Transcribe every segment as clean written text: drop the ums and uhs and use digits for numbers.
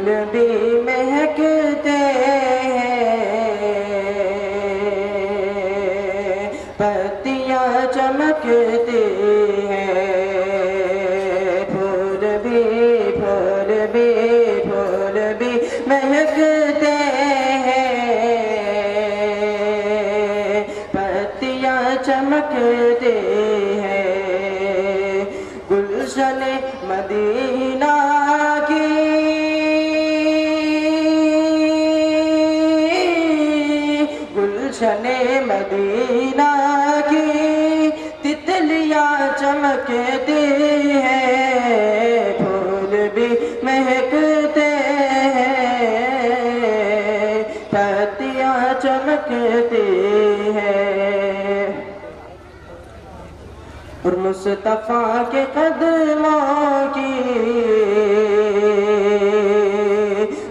پھول بھی مہکتے ہیں، پتیاں چمکتی ہیں، پھول بھی مہکتے ہیں، پتیاں چمکتے ہیں، گلشن مدینہ کی گلشن مدینہ کی تتلیاں چمکتی ہیں، پھول بھی مہکتے ہیں، پتیاں چمکتی ہیں، اور مصطفیٰ کے قدموں کی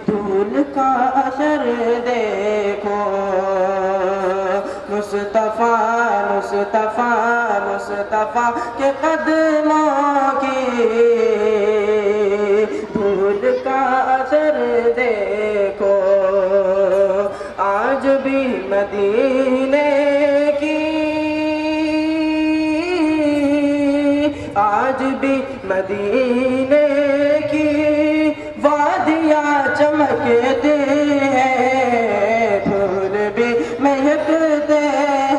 دھول کا اثر دیکھو، مصطفیٰ کے قدموں کی دھول کا اثر دیکھو، آج بھی مدینے کی آج بھی مدینے کی وادیاں چمکتی ہیں، پھول بھی مہکتے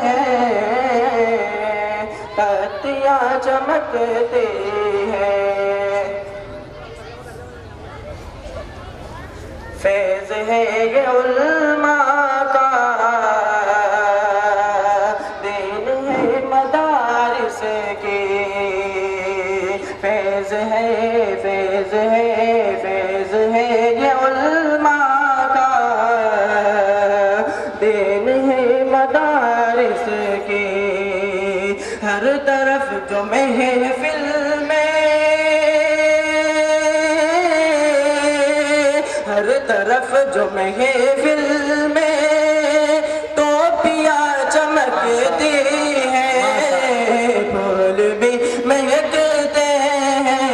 ہیں، پتیاں چمکتی ہیں، فیض ہے یہ علماء کا، دین ہے مدارس کی، فیض ہے یہ علماء کا، دین ہے مدارس کی، ہر طرف جو محفل میں ہر طرف جو محفل میں ٹوپیاں چمکتی ہیں، پھول بھی مہکتے ہیں،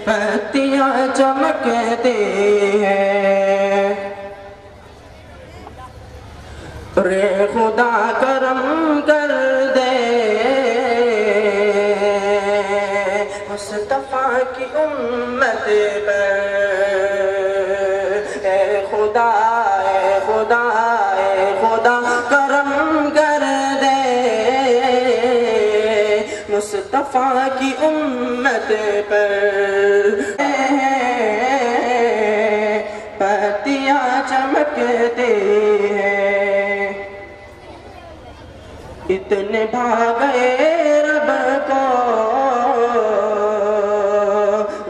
پتیاں چمکتی ہیں، رے خدا کرم کر دے مصطفیٰ کی امت پر، اے خدا کرم کر دے مصطفیٰ کی امت پر، پتیاں چمکتی ہیں، اتنے بھاگے رب کو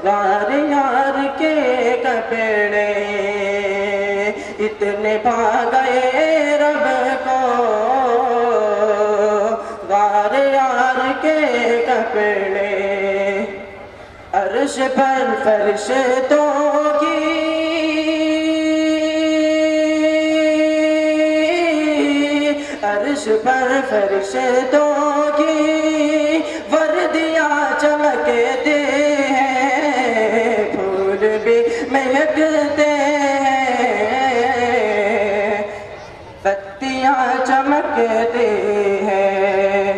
غار یار کے کپڑے، اتنے بھاگے رب کو غار یار کے کپڑے، عرش پر فرشتوں کی عرش پر فرشتوں کی وردیاں چمکتے ہیں، پھول بھی مہکتے ہیں، پتیاں چمکتے ہیں،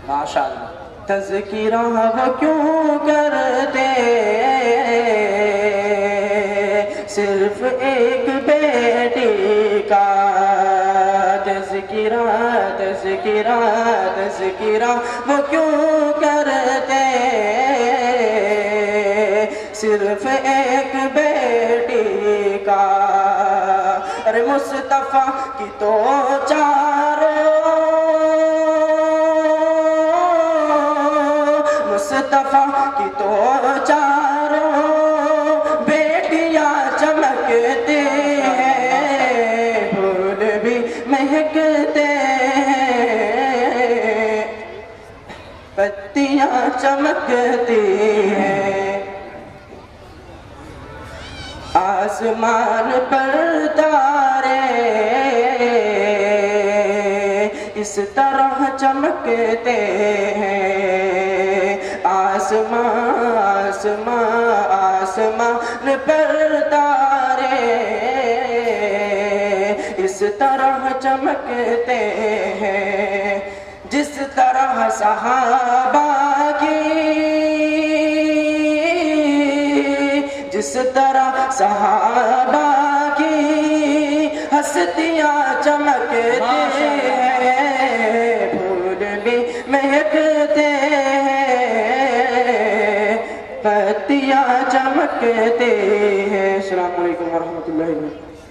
ماشاءاللہ تذکرہ وہ کیوں کرتے صرف ایک بیٹی کا، تذکرہ وہ کیوں کرتے صرف ایک بیٹی کا، ارے مصطفیٰ کی تو چاروں بیٹیاں چمکتے ہیں، پھول بھی مہکتے ہیں، پتیاں چمکتی ہیں، آسمان پر تارے اس طرح چمکتے ہیں، آسمان آسمان پر تارے اس طرح چمکتے ہیں جس طرح صحابہ کی، جس طرح صحابہ کی ہستیاں چمکتے ہیں، پھول بھی مہکتے ہیں، پتیاں چمکتے ہیں۔ السلام علیکم ورحمۃ اللہ وبرکاتہ۔